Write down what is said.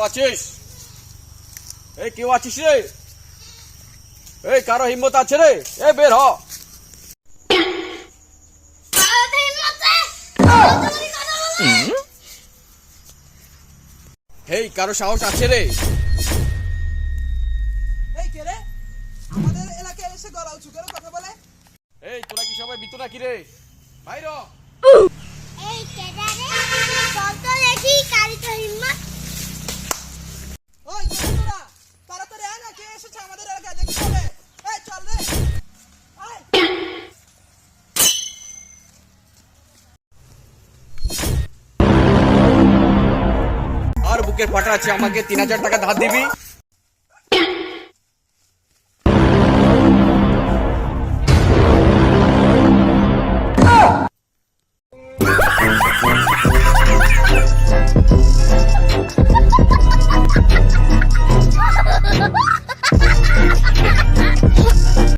আছিস? এই কেউ আছিস রে? এই কারো হিম্মত আছে রে? এ বের হ। এই কারো সাহস আছে রে? এই কে রে? আমাদের এলাকায় এসে গলা উঁচু করে কথা বলে। এই তোরা কি সবাই বিতো নাকি রে? বাইর হ। এই কেডা রে? চল তো দেখি কারি তো হিম্মত। ওই তোরা তাড়াতাড়ি আয় না, কে এসেছে আমাদের এলাকায় দেখতে হবে। এই চল রে, আয়। আর বুকের ফাটা আছে, আমাকে 3000 টাকা ধার দিবি।